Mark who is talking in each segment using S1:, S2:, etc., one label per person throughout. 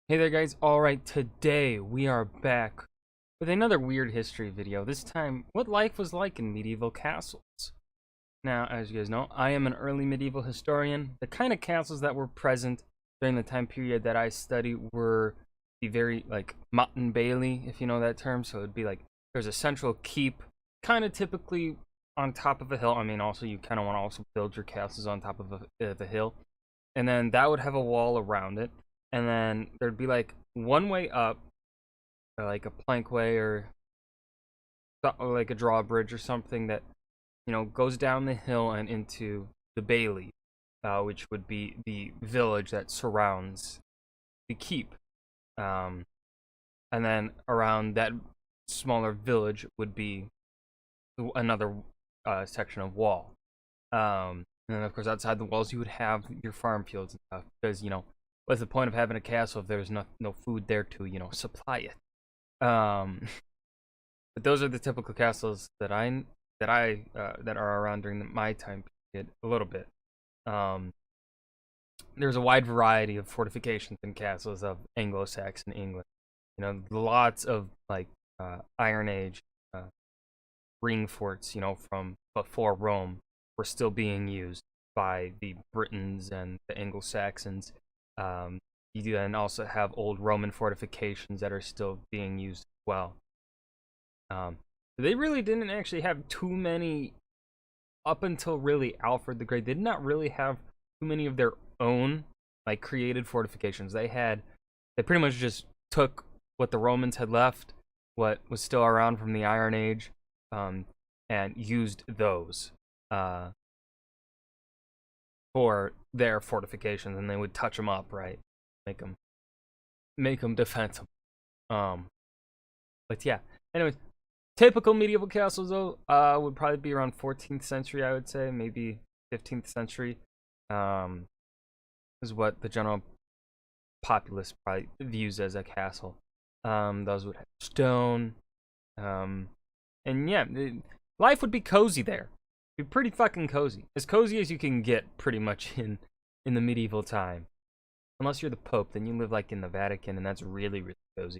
S1: Hey there guys, alright, today we are back with another weird history video, this time what life was like in medieval castles. Now, as you guys know, I am an early medieval historian. The kind of castles that were present during the time period that I study were the very, Motte and Bailey, if you know that term, so it'd be like, there's a central keep, kind of typically on top of a hill. I mean, also you kind of want to also build your castles on top of the hill, and then that would have a wall around it. And then there'd be like one way up, or like a plank way, or like a drawbridge or something that goes down the hill and into the bailey, which would be the village that surrounds the keep. Um, and then around that smaller village would be another section of wall. And then of course outside the walls you would have your farm fields and stuff, because what's the point of having a castle if there's no food there to supply it? But those are the typical castles that are around during my time period a little bit. There's a wide variety of fortifications and castles of Anglo-Saxon England. Lots of Iron Age ring forts, from before Rome, were still being used by the Britons and the Anglo-Saxons. You then also have old Roman fortifications that are still being used as well. They really didn't actually have too many up until really Alfred the Great. They did not really have too many of their own created fortifications. They pretty much just took what the Romans had left, what was still around from the Iron Age, and used those for their fortifications, and they would touch them up, right? Make them defensible. But yeah. Anyways, typical medieval castles though would probably be around 14th century, I would say, maybe 15th century. Is what the general populace probably views as a castle. Those would have stone. And yeah, life would be cozy there. Be pretty fucking cozy as you can get, pretty much in the medieval time. Unless you're the Pope, then you live in the Vatican, and that's really, really cozy.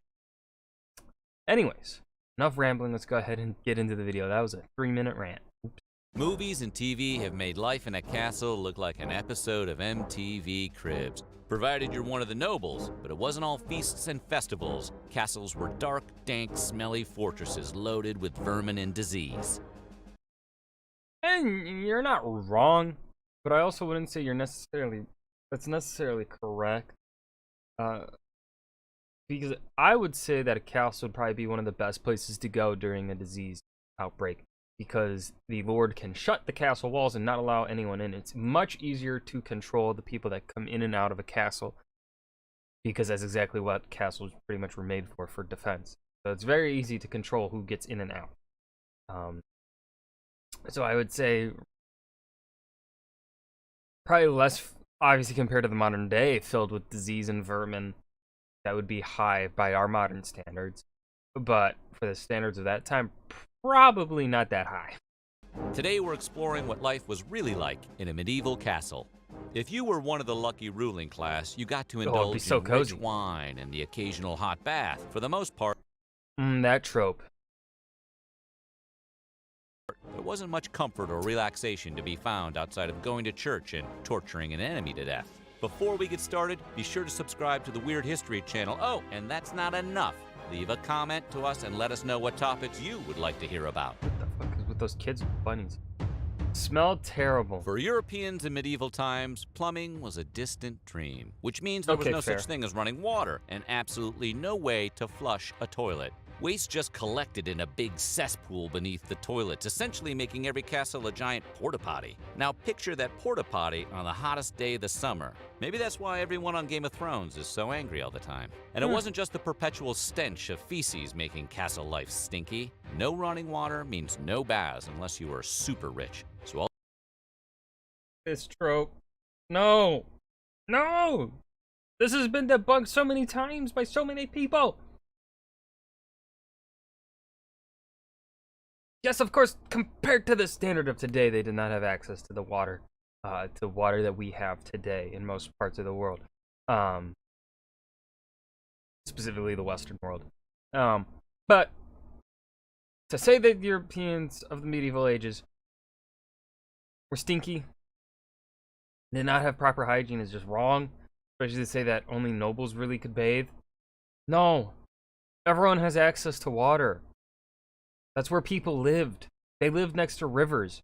S1: Anyways, enough rambling. Let's go ahead and get into the video. That was a 3-minute rant. Oops.
S2: Movies and TV have made life in a castle look like an episode of MTV Cribs. Provided you're one of the nobles, but it wasn't all feasts and festivals. Castles were dark, dank, smelly fortresses loaded with vermin and disease.
S1: And you're not wrong, but I also wouldn't say that's necessarily correct. Because I would say that a castle would probably be one of the best places to go during a disease outbreak, because the Lord can shut the castle walls and not allow anyone in. It's much easier to control the people that come in and out of a castle, because that's exactly what castles pretty much were made for defense. So it's very easy to control who gets in and out. So I would say probably less, obviously, compared to the modern day, filled with disease and vermin. That would be high by our modern standards, but for the standards of that time, probably not that high.
S2: Today we're exploring what life was really like in a medieval castle. If you were one of the lucky ruling class, you got to indulge in rich wine and the occasional hot bath. For the most part,
S1: that trope.
S2: There wasn't much comfort or relaxation to be found outside of going to church and torturing an enemy to death. Before we get started, be sure to subscribe to the Weird History channel. Oh, and that's not enough. Leave a comment to us and let us know what topics you would like to hear about.
S1: What the fuck is with those kids with bunnies? Smell terrible.
S2: For Europeans in medieval times, plumbing was a distant dream, which means there was no such thing as running water and absolutely no way to flush a toilet. Waste just collected in a big cesspool beneath the toilets, essentially making every castle a giant porta-potty. Now picture that porta-potty on the hottest day of the summer. Maybe that's why everyone on Game of Thrones is so angry all the time. And it wasn't just the perpetual stench of feces making castle life stinky. No running water means no baths unless you are super rich. So all
S1: this trope. No! No! This has been debunked so many times by so many people! Yes, of course, compared to the standard of today, they did not have access to the water, that we have today in most parts of the world. specifically the Western world. But to say that Europeans of the medieval ages were stinky, did not have proper hygiene is just wrong. Especially to say that only nobles really could bathe. No. Everyone has access to water. That's where people lived. They lived next to rivers.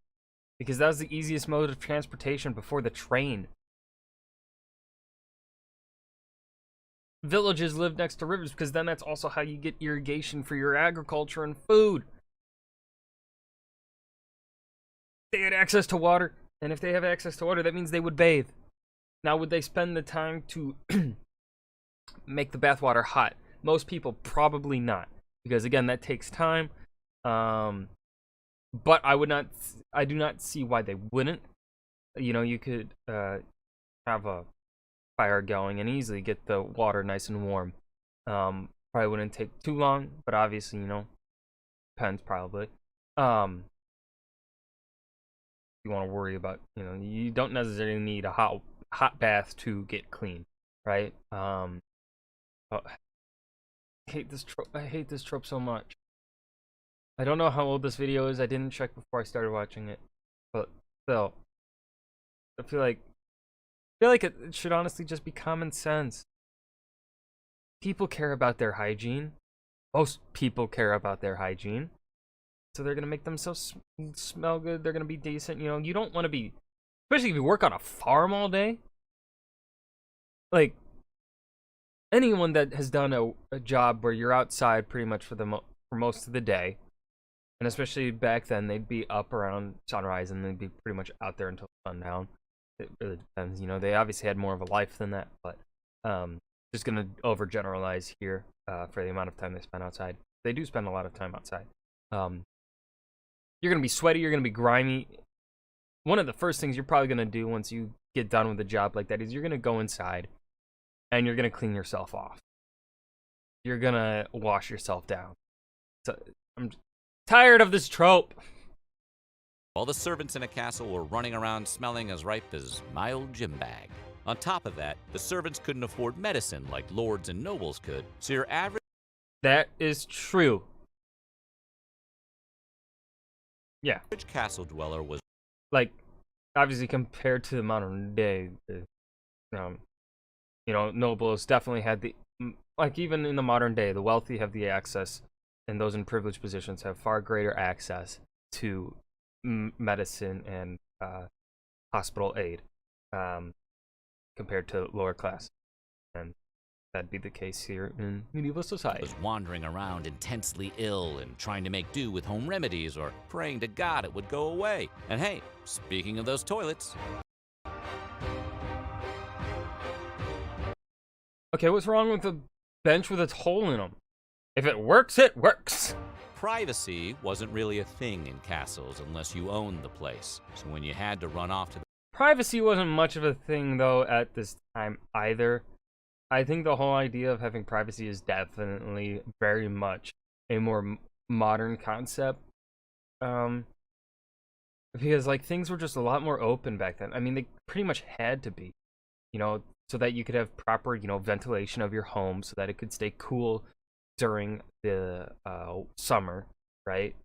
S1: Because that was the easiest mode of transportation before the train. Villages lived next to rivers because then that's also how you get irrigation for your agriculture and food. They had access to water, and if they have access to water, that means they would bathe. Now, would they spend the time to make the bathwater hot? Most people probably not, because again, that takes time. But I do not see why they wouldn't. You know, you could have a fire going and easily get the water nice and warm. Probably wouldn't take too long, but obviously, you know, depends probably. You want to worry about, you know, you don't necessarily need a hot bath to get clean, right? I hate this trope so much. I don't know how old this video is. I didn't check before I started watching it, but still, I feel like it should honestly just be common sense. People care about their hygiene. Most people care about their hygiene. So they're going to make themselves smell good. They're going to be decent. You know, you don't want to be, especially if you work on a farm all day. Like, anyone that has done a job where you're outside pretty much for most of the day, and especially back then, they'd be up around sunrise and they'd be pretty much out there until sundown. It really depends. You know, they obviously had more of a life than that, but just going to overgeneralize here for the amount of time they spend outside. They do spend a lot of time outside. You're going to be sweaty, you're going to be grimy. One of the first things you're probably going to do once you get done with a job like that is you're going to go inside and you're going to clean yourself off. You're going to wash yourself down. So, I'm tired of this trope.
S2: While the servants in a castle were running around smelling as ripe as my old gym bag. On top of that, the servants couldn't afford medicine like lords and nobles could, so your average...
S1: That is true. Yeah.
S2: Average castle dweller was...
S1: Like, obviously compared to the modern day, you know, nobles definitely had the... Like, even in the modern day, the wealthy have the access, and those in privileged positions have far greater access to medicine and hospital aid compared to lower class. And that'd be the case here in medieval society.
S2: Was wandering around intensely ill and trying to make do with home remedies or praying to God it would go away. And hey, speaking of those toilets...
S1: Okay, what's wrong with a bench with a hole in them? If it works, it works.
S2: Privacy wasn't really a thing in castles unless you owned the place. So when you had to run off to the...
S1: Privacy wasn't much of a thing, though, at this time either. I think the whole idea of having privacy is definitely very much a more modern concept. Because, like, things were just a lot more open back then. I mean, they pretty much had to be, you know, so that you could have proper, you know, ventilation of your home so that it could stay cool during the summer, right?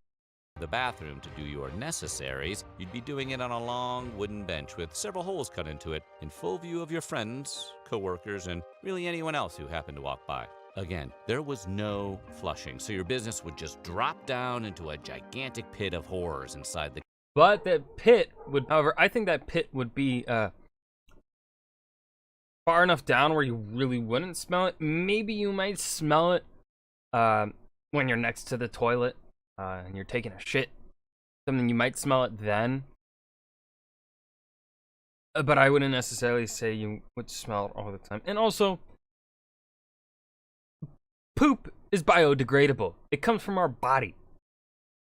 S2: The bathroom to do your necessaries, you'd be doing it on a long wooden bench with several holes cut into it in full view of your friends, co-workers, and really anyone else who happened to walk by. Again, there was no flushing, so your business would just drop down into a gigantic pit of horrors inside the...
S1: But that pit would, however, I think that pit would be far enough down where you really wouldn't smell it. Maybe you might smell it when you're next to the toilet. And you're taking a shit, something you might smell it then. But I wouldn't necessarily say you would smell it all the time. And also, poop is biodegradable. It comes from our body.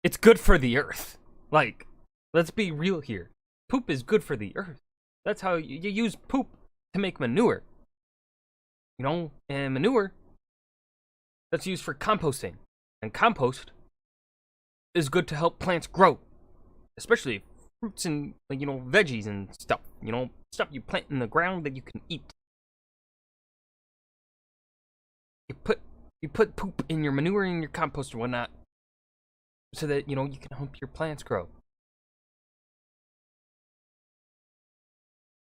S1: It's good for the earth. Like, let's be real here. Poop is good for the earth. That's how you use poop to make manure. You know, and manure, that's used for composting. And compost is good to help plants grow, especially fruits and, like, you know, veggies and stuff, you know, stuff you plant in the ground that you can eat. you put poop in your manure and your compost or whatnot, so that you can help your plants grow.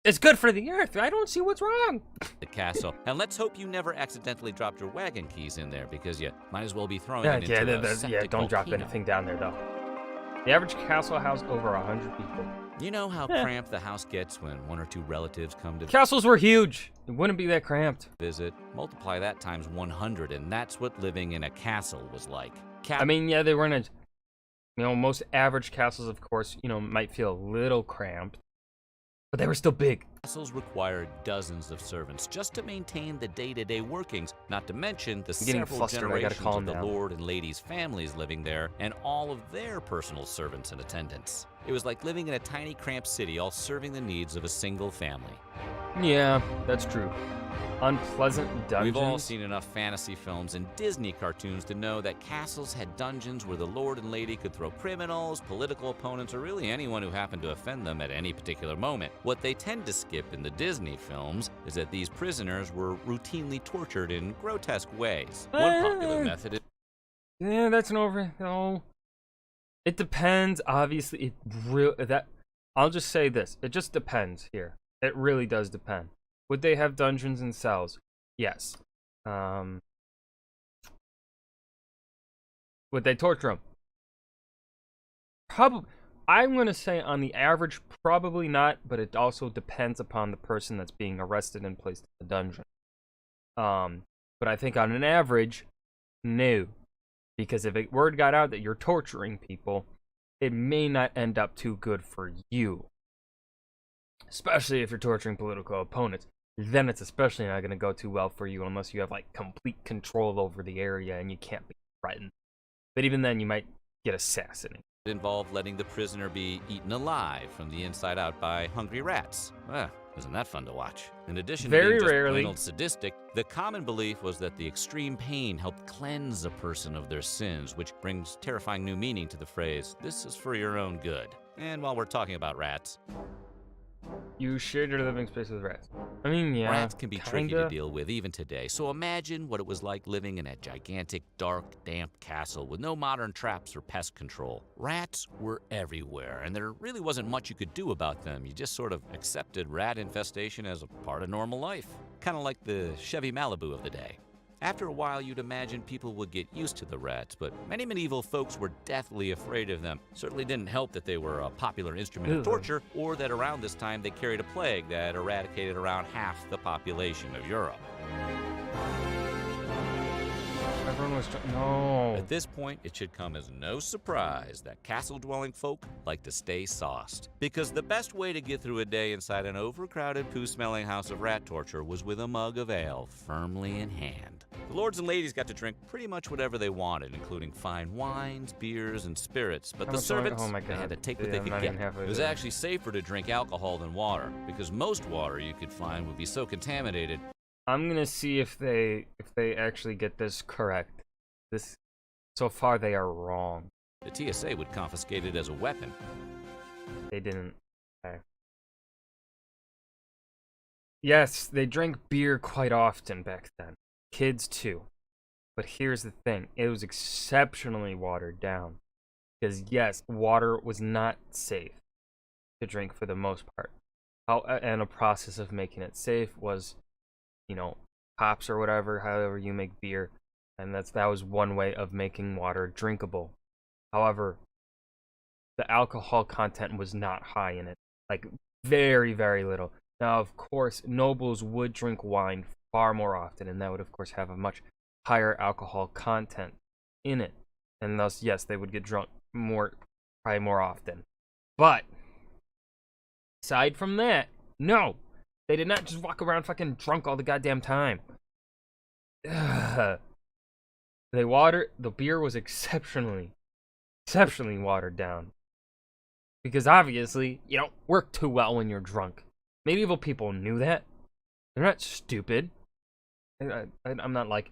S1: It's good for the earth. I don't see what's wrong.
S2: The castle, and let's hope you never accidentally dropped your wagon keys in there, because you might as well be throwing it into a septic
S1: don't drop
S2: volcano.
S1: anything down there though. The average castle housed over 100 people.
S2: You know how cramped the house gets when one or two relatives come to
S1: Castles were huge. It wouldn't be that cramped.
S2: visit. Multiply that times 100, and that's what living in a castle was like.
S1: I mean, yeah, they weren't. Most average castles, of course, might feel a little cramped, but they were still big.
S2: Castles required dozens of servants just to maintain the day-to-day workings, not to mention the
S1: getting
S2: several
S1: flustered. I gotta
S2: generations
S1: calm
S2: of the
S1: down.
S2: lord and lady's families living there, and all of their personal servants and attendants. It was like living in a tiny, cramped city, all serving the needs of a single family.
S1: Yeah, that's true. Unpleasant dungeons.
S2: We've all seen enough fantasy films and Disney cartoons to know that castles had dungeons where the lord and lady could throw criminals, political opponents, or really anyone who happened to offend them at any particular moment. What they tend to skip in the Disney films is that these prisoners were routinely tortured in grotesque ways. One popular method is...
S1: Yeah, that's an no. It depends, obviously. I'll just say this. It just depends here. It really does depend. Would they have dungeons and cells? Yes. Would they torture them? Probably. I'm going to say on the average, probably not, but it also depends upon the person that's being arrested and placed in the dungeon. But I think on an average, no. Because if word got out that you're torturing people, it may not end up too good for you. Especially if you're torturing political opponents. Then it's especially not going to go too well for you unless you have complete control over the area and you can't be threatened. But even then, you might get assassinated.
S2: It involved letting the prisoner be eaten alive from the inside out by hungry rats. Isn't that fun to watch? In addition to being just plain old sadistic, the common belief was that the extreme pain helped cleanse a person of their sins, which brings terrifying new meaning to the phrase, "This is for your own good." And while we're talking about rats,
S1: you shared your living space with rats. I mean, yeah.
S2: Rats can be tricky to deal with even today, so imagine what it was like living in a gigantic, dark, damp castle with no modern traps or pest control. Rats were everywhere, and there really wasn't much you could do about them. You just sort of accepted rat infestation as a part of normal life. Kind of like the Chevy Malibu of the day. After a while, you'd imagine people would get used to the rats, but many medieval folks were deathly afraid of them. Certainly didn't help that they were a popular instrument of torture, or that around this time they carried a plague that eradicated around half the population of Europe.
S1: Everyone was no.
S2: At this point, it should come as no surprise that castle-dwelling folk like to stay sauced. Because the best way to get through a day inside an overcrowded, poo-smelling house of rat torture was with a mug of ale firmly in hand. The lords and ladies got to drink pretty much whatever they wanted, including fine wines, beers, and spirits. But the servants they had to take what they could get. It was actually safer to drink alcohol than water, because most water you could find would be so contaminated.
S1: I'm gonna see if they actually get this correct. So far they are wrong.
S2: The TSA would confiscate it as a weapon.
S1: They didn't. Okay. Yes, they drank beer quite often back then. Kids too. But here's the thing, it was exceptionally watered down. Because yes, water was not safe to drink for the most part. And a process of making it safe was, hops or whatever, however you make beer. And that was one way of making water drinkable. However, the alcohol content was not high in it. Very, very little. Now, of course, nobles would drink wine far more often, and that would, of course, have a much higher alcohol content in it. And thus, yes, they would get drunk probably more often. But, aside from that, no. They did not just walk around fucking drunk all the goddamn time. The beer was exceptionally watered down. Because obviously, you don't work too well when you're drunk. Medieval people knew that. They're not stupid. I'm not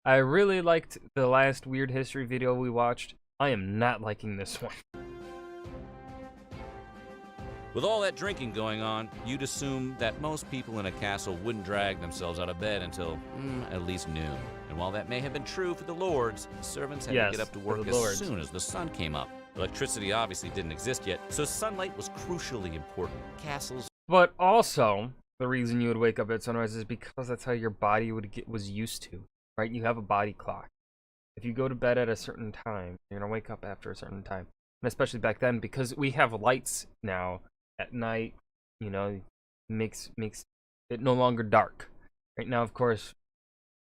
S1: I really liked the last Weird History video we watched. I am not liking this one.
S2: With all that drinking going on, you'd assume that most people in a castle wouldn't drag themselves out of bed until at least noon. And while that may have been true for the lords, the servants had to get up to work as soon as the sun came up. Electricity obviously didn't exist yet, so sunlight was crucially important. Castles.
S1: But also, the reason you would wake up at sunrise is because that's how your body was used to, right? You have a body clock. If you go to bed at a certain time, you're gonna wake up after a certain time. And especially back then, because we have lights now at night, you know, makes it no longer dark. Right now, of course,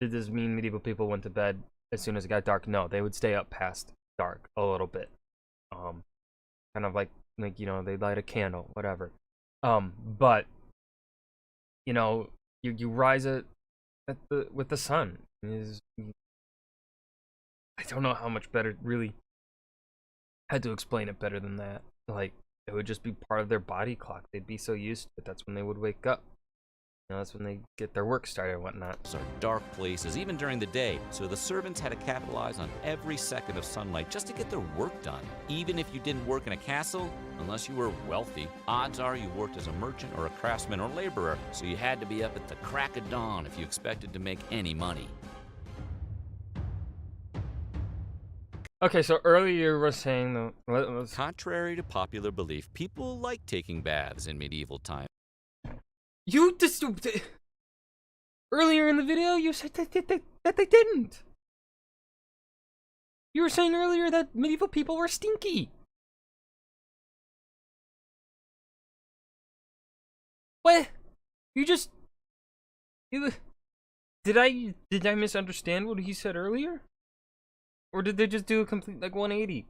S1: did this mean medieval people went to bed as soon as it got dark? No, they would stay up past dark a little bit. Kind of like you know, they light a candle, whatever. But you know, you rise with the sun. I don't know how much better, really. I had to explain it better than that. Like, it would just be part of their body clock. They'd be so used to it. That's when they would wake up. You know, that's when they get their work started and whatnot.
S2: Are dark places, even during the day. So the servants had to capitalize on every second of sunlight just to get their work done. Even if you didn't work in a castle, unless you were wealthy, odds are you worked as a merchant or a craftsman or laborer. So you had to be up at the crack of dawn if you expected to make any money.
S1: Okay, so earlier you were saying
S2: contrary to popular belief, people like taking baths in medieval times.
S1: You just earlier in the video you said that they didn't. You were saying earlier that medieval people were stinky. What? Did I misunderstand what he said earlier? Or did they just do a complete, 180?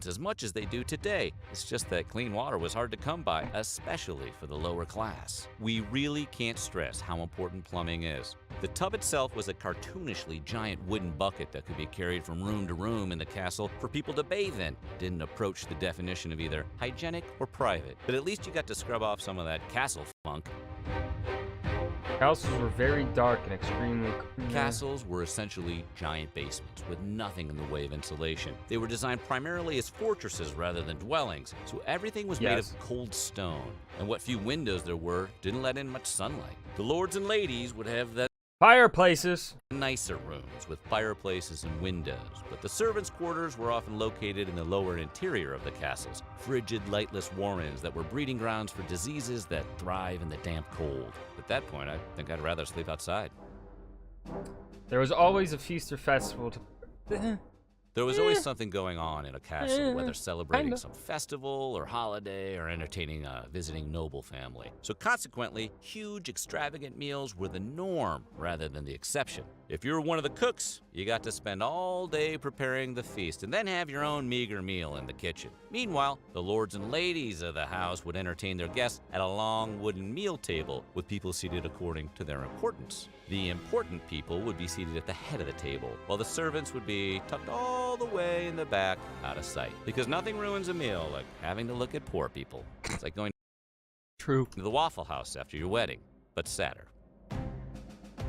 S2: As much as they do today. It's just that clean water was hard to come by, especially for the lower class. We really can't stress how important plumbing is. The tub itself was a cartoonishly giant wooden bucket that could be carried from room to room in the castle for people to bathe in. Didn't approach the definition of either hygienic or private, but at least you got to scrub off some of that castle funk.
S1: Castles were very dark and extremely cool.
S2: Castles were essentially giant basements with nothing in the way of insulation. They were designed primarily as fortresses rather than dwellings, so everything was made of cold stone. And what few windows there were didn't let in much sunlight. The lords and ladies would have that
S1: fireplaces.
S2: Nicer rooms with fireplaces and windows, but the servants' quarters were often located in the lower interior of the castles, frigid, lightless warrens that were breeding grounds for diseases that thrive in the damp cold. At that point, I think I'd rather sleep outside.
S1: There was always a feast or festival to...
S2: There was always something going on in a castle, whether celebrating some festival or holiday or entertaining a visiting noble family. So consequently, huge, extravagant meals were the norm rather than the exception. If you were one of the cooks, you got to spend all day preparing the feast and then have your own meager meal in the kitchen. Meanwhile, the lords and ladies of the house would entertain their guests at a long wooden meal table with people seated according to their importance. The important people would be seated at the head of the table, while the servants would be tucked all the way in the back, out of sight. Because nothing ruins a meal like having to look at poor people. It's like going to the Waffle House after your wedding, but sadder.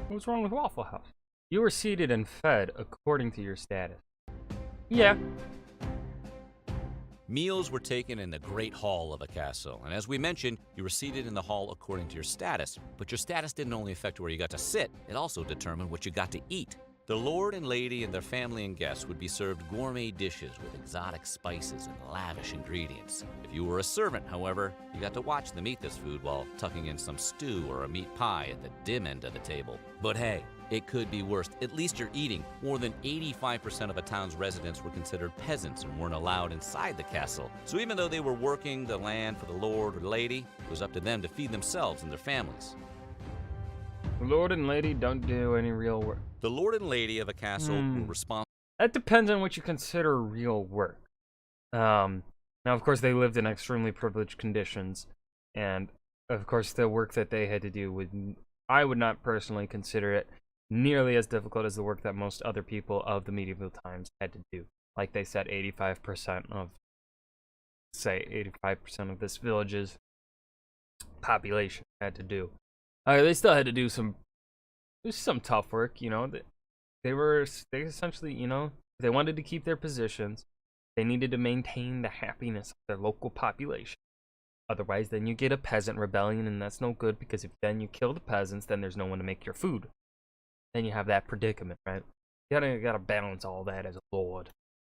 S1: What's wrong with Waffle House? You were seated and fed according to your status. Yeah.
S2: Meals were taken in the great hall of a castle, and as we mentioned, you were seated in the hall according to your status. But your status didn't only affect where you got to sit, it also determined what you got to eat. The lord and lady and their family and guests would be served gourmet dishes with exotic spices and lavish ingredients. If you were a servant, however, you got to watch them eat this food while tucking in some stew or a meat pie at the dim end of the table. But hey, it could be worse. At least you're eating. More than 85% of a town's residents were considered peasants and weren't allowed inside the castle. So even though they were working the land for the lord or lady, it was up to them to feed themselves and their families.
S1: The lord and lady don't do any real work.
S2: The lord and lady of a castle were responsible.
S1: That depends on what you consider real work. Now, of course, they lived in extremely privileged conditions, and of course, the work that they had to do I would not personally consider it nearly as difficult as the work that most other people of the medieval times had to do. Like they said, 85% of this village's population had to do. They still had to do some tough work, you know. They essentially, you know, if they wanted to keep their positions, they needed to maintain the happiness of their local population. Otherwise, then you get a peasant rebellion, and that's no good, because if then you kill the peasants, then there's no one to make your food. then you have that predicament, right? You gotta balance all that as a lord.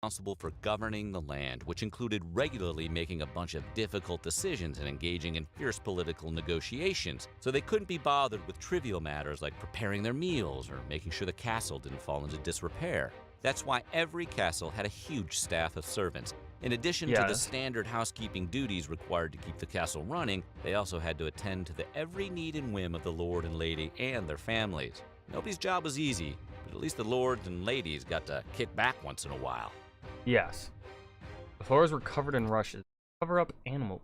S2: Responsible for governing the land, which included regularly making a bunch of difficult decisions and engaging in fierce political negotiations, so they couldn't be bothered with trivial matters like preparing their meals or making sure the castle didn't fall into disrepair. That's why every castle had a huge staff of servants. In addition to the standard housekeeping duties required to keep the castle running, they also had to attend to the every need and whim of the lord and lady and their families. Nobody's job was easy, but at least the lords and ladies got to kick back once in a while.
S1: Yes. The floors were covered in rushes. Cover up animal.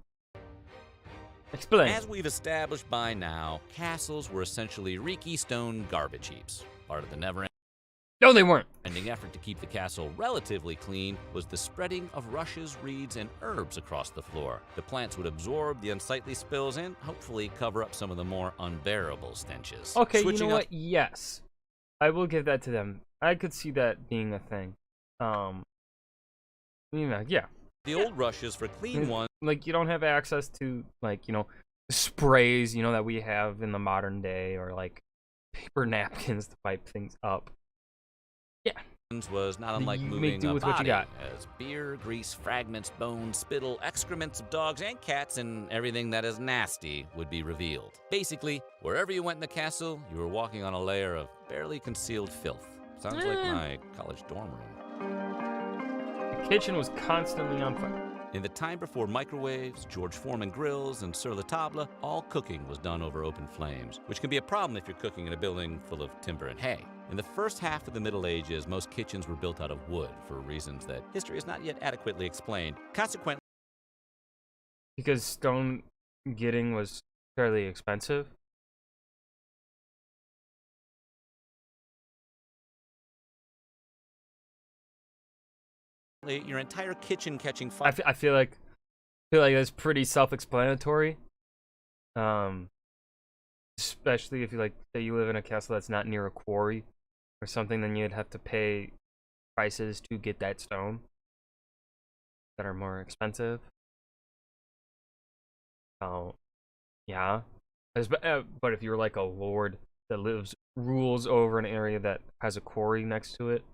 S1: Explain.
S2: As we've established by now, castles were essentially reeky stone garbage heaps. Part of the never-ending
S1: No, they weren't.
S2: effort to keep the castle relatively clean was the spreading of rushes, reeds, and herbs across the floor. The plants would absorb the unsightly spills and hopefully cover up some of the more unbearable stenches.
S1: Okay, you know what? Yes. I will give that to them. I could see that being a thing. Yeah.
S2: The old rushes for clean ones.
S1: Like, you don't have access to, like, sprays, that we have in the modern day, or, like, paper napkins to wipe things up. Yeah.
S2: Was not unlike moving a body, as beer, grease, fragments, bones, spittle, excrements of dogs and cats, and everything that is nasty would be revealed. Basically, wherever you went in the castle, you were walking on a layer of barely concealed filth. Sounds like my college dorm room.
S1: The kitchen was constantly on fire.
S2: In the time before microwaves, George Foreman grills, and sur la table, all cooking was done over open flames, which can be a problem if you're cooking in a building full of timber and hay. In the first half of the Middle Ages, most kitchens were built out of wood for reasons that history has not yet adequately explained. Consequently,
S1: because stone getting was fairly expensive.
S2: your entire kitchen catching fire.
S1: I feel like that's pretty self-explanatory. Especially if say you live in a castle that's not near a quarry or something, then you'd have to pay prices to get that stone that are more expensive. Oh, yeah. But if you're like a lord that rules over an area that has a quarry next to it,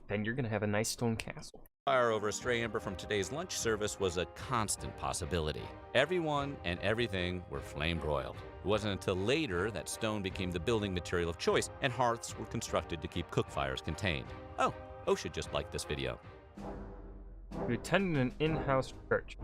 S1: then you're gonna have a nice stone castle.
S2: Fire over a stray ember from today's lunch service was a constant possibility. Everyone and everything were flame broiled. It wasn't until later that stone became the building material of choice, and hearths were constructed to keep cook fires contained. Oh, OSHA just liked this video.
S1: We attended an in-house church.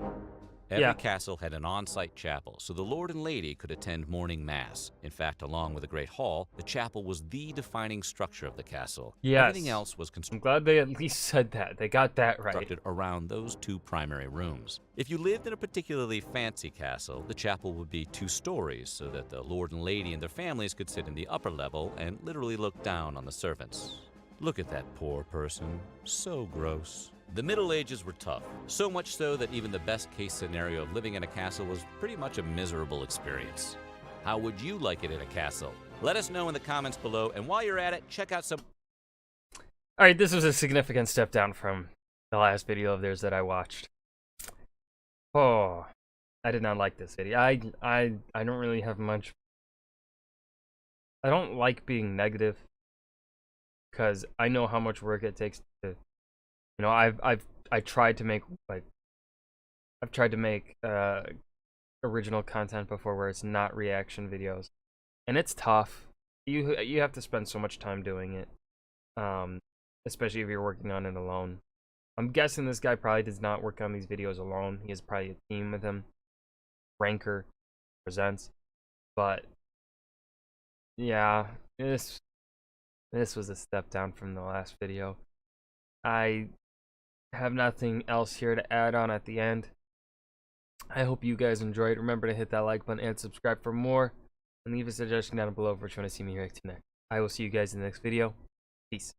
S2: Every castle had an on-site chapel, so the lord and lady could attend morning mass. In fact, along with the Great Hall, the chapel was the defining structure of the castle.
S1: Yes.
S2: Everything else was
S1: I'm glad they at least said that. They got that right.
S2: Constructed around those two primary rooms. If you lived in a particularly fancy castle, the chapel would be 2 stories, so that the lord and lady and their families could sit in the upper level and literally look down on the servants. Look at that poor person. So gross. The Middle Ages were tough, so much so that even the best-case scenario of living in a castle was pretty much a miserable experience. How would you like it in a castle? Let us know in the comments below, and while you're at it, check out some...
S1: Alright, this was a significant step down from the last video of theirs that I watched. Oh, I did not like this video. I don't really have much... I don't like being negative, because I know how much work it takes to... I tried to make original content before where it's not reaction videos, and it's tough. You have to spend so much time doing it, especially if you're working on it alone. I'm guessing this guy probably does not work on these videos alone. He has probably a team with him. Ranker presents, but yeah, this was a step down from the last video. I have nothing else here to add on at the end. I hope you guys enjoyed. Remember to hit that like button and subscribe for more, and leave a suggestion down below for what you want to see me react to next. I will see you guys in the next video. Peace.